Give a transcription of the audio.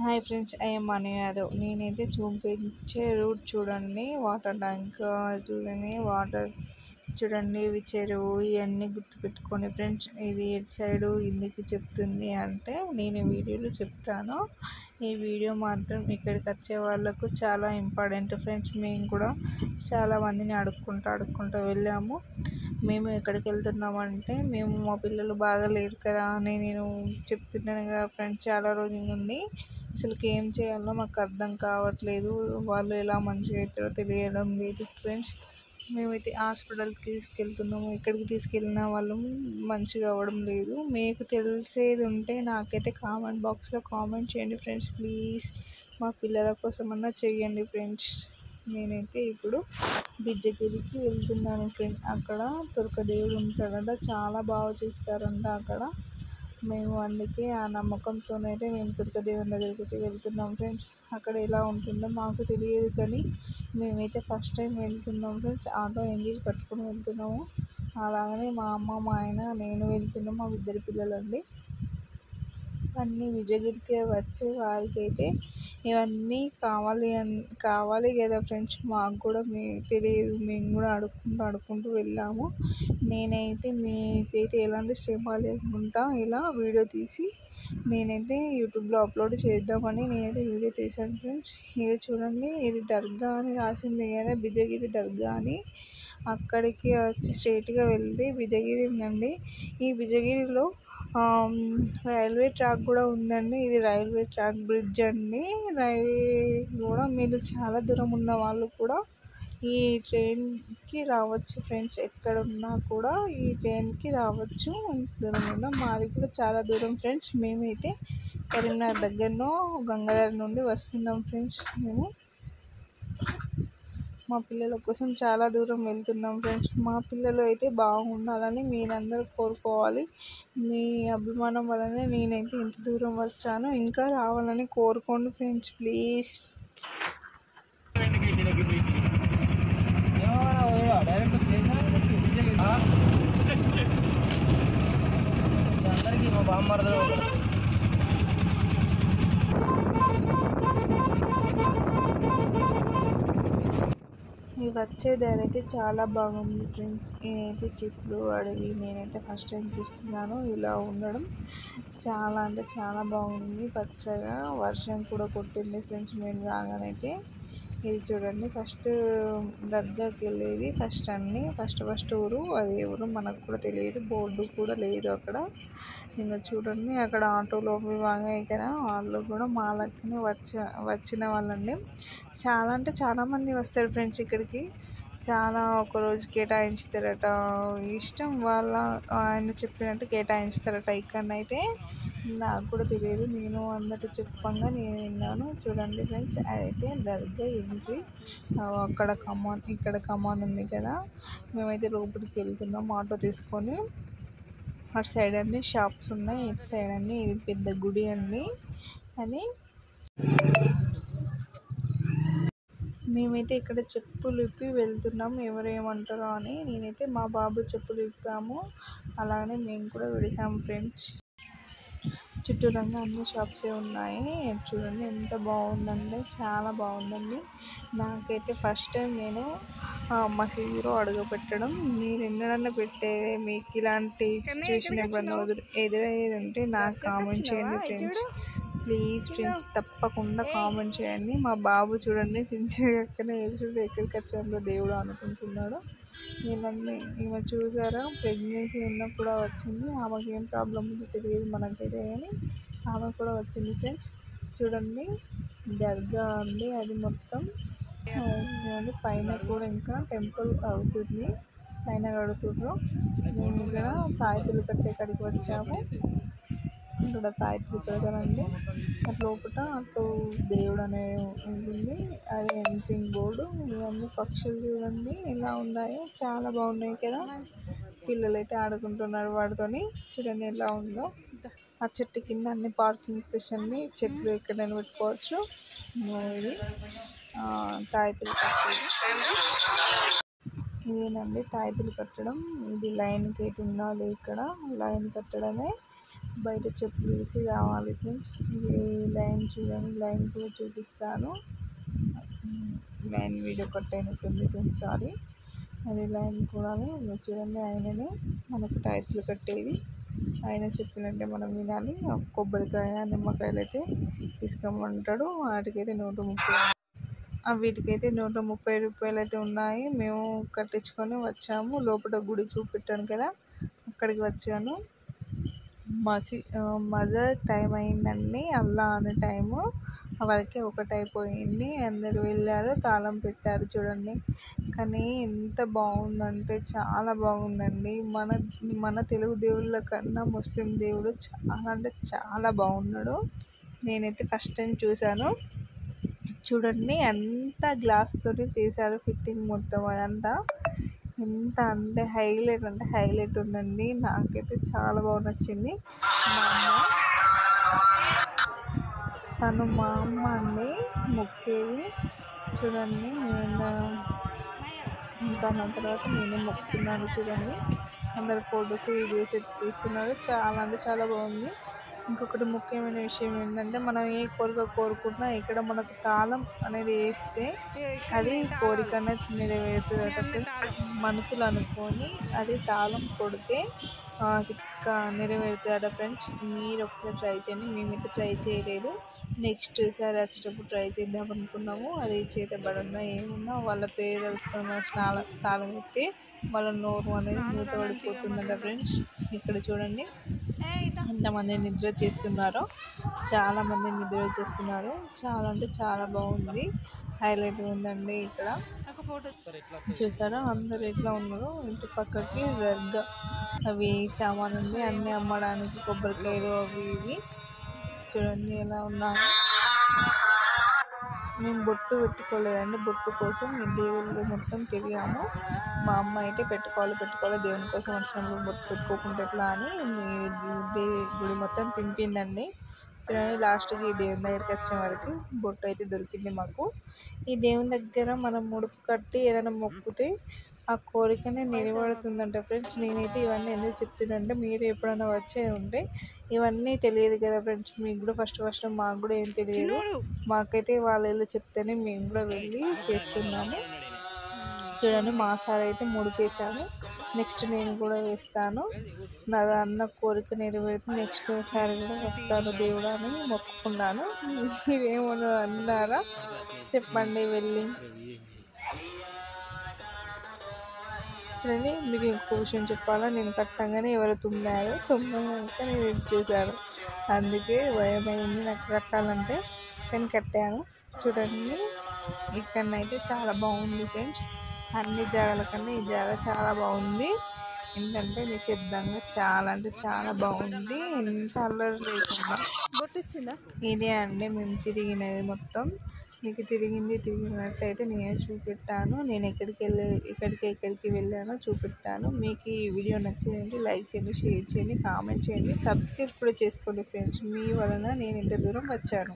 Hi friends, I'm money Yadav. నేనైతే చూపించే route చూడండి. వాటర్ ట్యాంక్ చూడండి, వాటర్ చూడండి, ఇవి చెరువు, ఇవన్నీ గుర్తుపెట్టుకోండి ఫ్రెండ్స్. ఇది ఎటు సైడు ఎందుకు చెప్తుంది అంటే నేను వీడియోలో చెప్తాను. ఈ వీడియో మాత్రం ఇక్కడికి వచ్చే వాళ్ళకు చాలా ఇంపార్టెంట్ ఫ్రెండ్స్. మేము కూడా చాలా మందిని అడుక్కుంటూ వెళ్ళాము. మేము ఎక్కడికి వెళ్తున్నామంటే మా పిల్లలు బాగా లేరు కదా అని నేను చెప్తున్నాను కదా ఫ్రెండ్స్. చాలా రోజుల నుండి అసలుకి ఏం చేయాలో మాకు అర్థం కావట్లేదు. వాళ్ళు ఎలా మంచిగా అవుతారో తెలియడం లేదు ఫ్రెండ్స్. మేమైతే హాస్పిటల్కి తీసుకెళ్తున్నాము. ఎక్కడికి తీసుకెళ్ళిన వాళ్ళు మంచిగా అవ్వడం లేదు. మీకు తెలిసేది ఉంటే నాకైతే కామెంట్ బాక్స్లో కామెంట్ చేయండి ఫ్రెండ్స్ ప్లీజ్. మా పిల్లల కోసమన్నా చేయండి ఫ్రెండ్స్. నేనైతే ఇప్పుడు బిజ్జగిరికి వెళ్తున్నాను ఫ్రెండ్. అక్కడ తుర్కదేవుడు ఉంటాడంట, చాలా బాగా చూస్తారంట అక్కడ. మేము అందుకే ఆ నమ్మకంతోనైతే మేము దుర్గదేవుని దగ్గరికి వెళ్తున్నాం ఫ్రెండ్స్. అక్కడ ఎలా ఉంటుందో మాకు తెలియదు, కానీ మేమైతే ఫస్ట్ టైం వెళ్తున్నాం ఫ్రెండ్స్. ఆటో ఎంజీలు కట్టుకుని వెళ్తున్నాము. అలాగనే మా అమ్మ, మా ఆయన, నేను వెళ్తున్నాము. మా ఇద్దరు పిల్లలండి. అన్నీ విజయగిరికి వచ్చే వారికైతే ఇవన్నీ కావాలి కదా ఫ్రెండ్స్. మాకు కూడా తెలియదు, మేము కూడా అడుక్కుంటూ వెళ్ళాము. నేనైతే మీకైతే ఎలాంటి శ్రమ లేకుండా ఇలా వీడియో తీసి నేనైతే యూట్యూబ్లో అప్లోడ్ చేద్దామని నేనైతే వీడియో తీశాను ఫ్రెండ్స్. ఇక చూడండి, ఇది దర్గా అని రాసింది కదా, బిజగిరి దర్గా అని. అక్కడికి వచ్చి స్ట్రైట్గా వెళ్తే బిజగిరి ఉందండి. ఈ బిజగిరిలో రైల్వే ట్రాక్ కూడా ఉందండి. ఇది రైల్వే ట్రాక్ బ్రిడ్జ్ అండి. రైల్వే కూడా మీరు చాలా దూరం ఉన్న వాళ్ళు కూడా ఈ ట్రైన్కి రావచ్చు ఫ్రెండ్స్. ఎక్కడున్నా కూడా ఈ ట్రైన్కి రావచ్చు. దూరం ఉన్న మాది కూడా చాలా దూరం ఫ్రెండ్స్. మేమైతే కరీంనగర్ దగ్గరలో గంగాధర్ నుండి వస్తున్నాం ఫ్రెండ్స్. మేము మా పిల్లల కోసం చాలా దూరం వెళ్తున్నాం ఫ్రెండ్స్. మా పిల్లలు అయితే బాగుండాలని మీరందరూ కోరుకోవాలి. మీ అభిమానం వల్లనే నేనైతే ఇంత దూరం వచ్చాను. ఇంకా రావాలని కోరుకోండి ఫ్రెండ్స్ ప్లీజ్. అందరికీ మా బామ్మర్దలు ఈ వచ్చే దారి అయితే చాలా బాగుంది ఫ్రెండ్స్. నేనైతే చెట్లు, అడవి నేనైతే ఫస్ట్ టైం చూస్తున్నాను ఇలా ఉండడం. చాలా అంటే చాలా బాగుంది, పచ్చగా. వర్షం కూడా కొట్టింది ఫ్రెండ్స్ మేము రాగానైతే. ఇది చూడండి, ఫస్ట్ దర్గాకి వెళ్ళేది ఫస్ట్ ఊరు. అది ఎవరు మనకు కూడా తెలియదు, బోర్డు కూడా లేదు అక్కడ. ఇంకా చూడండి, అక్కడ ఆటోలో ఆగాయి కదా, వాళ్ళు కూడా మా లెక్కనే వచ్చిన వాళ్ళండి. చాలా అంటే చాలా మంది వస్తారు ఫ్రెండ్స్ ఇక్కడికి. చాలా ఒకరోజు కేటాయించుతారట, ఇష్టం వాళ్ళ. ఆయన చెప్పినట్టు కేటాయించుతారట. ఇక్కడనైతే నాకు కూడా తెలియదు, నేను అందరూ చెప్పంగా నేను విన్నాను. చూడండి ఫ్రెండ్స్, అయితే దర్గా ఎంట్రీ. అక్కడ కమాన్, ఇక్కడ కమాన్ ఉంది కదా. మేమైతే లోపలికి వెళ్తున్నాం ఆటో తీసుకొని. అటు సైడ్ అన్ని షాప్స్ ఉన్నాయి, ఇటు సైడ్ అన్ని ఇది పెద్ద గుడి అండి అని. మేమైతే ఇక్కడ చెప్పులు విప్పి వెళ్తున్నాము, ఎవరేమంటారో అని. నేనైతే మా బాబు చెప్పులు విప్పాము, అలాగనే మేము కూడా విడిసాము ఫ్రెండ్స్. చుట్టూరంగా అన్ని షాప్సే ఉన్నాయి. చూడండి ఎంత బాగుందండి, చాలా బాగుందండి. నాకైతే ఫస్ట్ టైం నేను మసీదులో అడుగు పెట్టడం. మీరు ఎన్నడన్నా మీకు ఇలాంటి సిచ్యువేషన్ ఎప్పుడన్నా ఎదురయ్యేది ఉంటే నాకు కామెంట్ చేయండి ఫ్రెండ్స్ ప్లీజ్ ఫ్రెండ్స్. తప్పకుండా కామెంట్ చేయండి. మా బాబు చూడండి సిన్సియర్గా ఎక్కడనే చూడండి ఎక్కడికి వచ్చారో దేవుడు అనుకుంటున్నాడు. ఈమె చూసారా, ప్రెగ్నెన్సీ ఉన్నప్పుడు కూడా వచ్చింది. ఆమెకి ఏం ప్రాబ్లం ఉందో తెలియదు మనకైతే, కానీ ఆమె కూడా వచ్చింది ఫ్రెండ్స్. చూడండి, దర్గా అండి అది మొత్తం. పైన కూడా ఇంకా టెంపుల్ అవుతుంది, పైన కడుతుర్రు. మేము ఇక్కడ సాయితులు కట్టే కాడికి వచ్చాము. ఇక్కడ తాయత్తులు పెడతారండి. అటు లోపల అటు దేవుడు అనే ఉంటుంది, అది ఎంట్రింగ్ బోర్డు. ఇవన్నీ పక్షులు చూడండి ఎలా ఉన్నాయో, చాలా బాగున్నాయి కదా. పిల్లలు అయితే ఆడుకుంటున్నారు వాటితోని. చూడండి ఎలా ఉందో. ఆ చెట్టు కింద అన్ని పార్కింగ్ ప్లేస్ అన్ని చెట్లు ఎక్కడైనా పెట్టుకోవచ్చు. ఇది తాయత్తులు కట్టేది ఇదేనండి, తాయత్తులు కట్టడం. ఇది లైన్కి అయితే ఉండాలి, ఇక్కడ లైన్ కట్టడమే. బయట చెప్పులు వేసి రావాలి ఫ్రెండ్స్. ఇది లైన్ చూడండి, లైన్ కూడా చూపిస్తాను. లైన్ వీడియో కట్ అయినట్టుంది ఫ్రెండ్స్, సారీ. అది లైన్ కూడా చూడండి, ఆయననే మనకు టైర్లు కట్టేది. ఆయన చెప్పినట్టే మనం వినాలి. కొబ్బరికాయ నిమ్మకాయలు అయితే తీసుకోమంటాడు. వాటికైతే 130, వీటికైతే 130 రూపాయలు అయితే ఉన్నాయి. మేము కట్టించుకొని వచ్చాము. లోపల గుడి చూపెట్టాను కదా, అక్కడికి వచ్చాను. మదర్ టైం అయిందండి, అల్లా అనే టైము వరకే ఒకటి అయిపోయింది. అందరు వెళ్ళారు, తాళం పెట్టారు చూడండి. కానీ ఎంత బాగుందంటే చాలా బాగుందండి. మన తెలుగు దేవుళ్ళ కన్నా ముస్లిం దేవుడు చాలా అంటే చాలా బాగున్నాడు. నేనైతే ఫస్ట్ టైం చూశాను. చూడండి, అంతా గ్లాస్ తోటి చేశారు ఫిట్టింగ్ మొత్తం. అదంతా ఎంత అంటే హైలైట్ ఉందండి. నాకైతే చాలా బాగా నచ్చింది. మా అమ్మ అండి మొక్కేది. చూడండి, నేను దాని తర్వాత నేనే మొక్కుతున్నాను. చూడండి, అందరు ఫొటోస్ వీడియోస్ తీస్తున్నారు. చాలా అంటే చాలా బాగుంది. ఇంకొకటి ముఖ్యమైన విషయం ఏంటంటే, మనం ఏ కోరిక కోరుకున్నా ఇక్కడ మనకు తాళం అనేది వేస్తే అది కోరిక అనేది నెరవేరుతుంది. మనసులు అనుకొని అది తాళం కొడితే అది నెరవేరుతుందట ఫ్రెండ్స్. మీరు ఒకసారి ట్రై చేయండి. మేమైతే ట్రై చేయలేదు. నెక్స్ట్ సారి వచ్చేటప్పుడు ట్రై చేద్దాం అనుకున్నాము. అది చేతబడున్నా ఏమున్నా వాళ్ళ పేరు తెలుసుకొని మన తాళం ఎత్తే వాళ్ళ నోరు అనేది మూతపడిపోతుందట ఫ్రెండ్స్. ఇక్కడ చూడండి ఎంతమంది నిద్ర చేస్తున్నారో, చాలామంది నిద్ర చేస్తున్నారు. చాలా అంటే చాలా బాగుంది, హైలైట్గా ఉందండి. ఇక్కడ చూసారా అందరు ఎట్లా ఉన్నారో. ఇంటి పక్కకి దర్గా, అవి సామాన్ ఉంది అన్నీ అమ్మడానికి, కొబ్బరికాయలు అవి ఇవి. చూడండి ఎలా ఉన్నాయో. మేము బొట్టు పెట్టుకోలేదండి, బొట్టు కోసం ఈ దేవుళ్ళు మొత్తం తిరిగాము. మా అమ్మ అయితే పెట్టుకోవాలి దేవుని కోసం వచ్చినప్పుడు బొట్టు పెట్టుకోకుండా ఎట్లా అని గుడి మొత్తం తింపిందండి. చూడండి, లాస్ట్కి ఈ దేవుని దగ్గరికి వచ్చే వరకు బొట్టు అయితే దొరికింది మాకు. ఈ దేవుని దగ్గర మనం ముడుపు కట్టి ఏదైనా మొక్కితే ఆ కోరికనే నెరవేరుతుందంట ఫ్రెండ్స్. నేనైతే ఇవన్నీ ఎందుకు చెప్తున్నానంటే, మీరు ఎప్పుడైనా వచ్చేది ఉంటే ఇవన్నీ తెలియదు కదా ఫ్రెండ్స్. మీకు కూడా ఫస్ట్ మాకు కూడా ఏం తెలియదు. మాకైతే వాళ్ళు చెప్తేనే మేము కూడా వెళ్ళి చేస్తున్నాము. చూడండి, మా సార్ అయితే ముడిపేశాను. నెక్స్ట్ నేను కూడా వేస్తాను. నా అన్న కోరిక నెరవేరితే నెక్స్ట్ సారి కూడా వస్తాను దేవుడు అని మొక్కుకున్నాను. మీరేమన్నా అన్నారా చెప్పండి వెళ్ళి. చూడండి, మీకు ఇంకో విషయం చెప్పాలా, నేను కట్టంగానే ఎవరు తుమ్మాక నేను ఇది చూశాను. అందుకే భయమైంది నాకు కట్టాలంటే, కానీ కట్టాను. చూడండి, ఇక్కడనైతే చాలా బాగుంది ఫ్రెండ్స్. అన్ని జాగాల కన్నా ఈ జాగా చాలా బాగుంది. ఏంటంటే నిశ్శబ్దంగా చాలా అంటే చాలా బాగుంది. ఎంత అల్లరి లేకుండా బొట్టిచ్చిందా. ఇదే అండి మేము తిరిగినది మొత్తం. మీకు తిరిగినట్టయితే నేను చూపెట్టాను. నేను ఎక్కడికి వెళ్ళానో చూపెట్టాను. మీకు ఈ వీడియో నచ్చిందంటే లైక్ చేయండి, షేర్ చేయండి, కామెంట్ చేయండి, సబ్స్క్రైబ్ కూడా చేసుకోండి ఫ్రెండ్స్. మీ వలన నేను ఇంత దూరం వచ్చాను.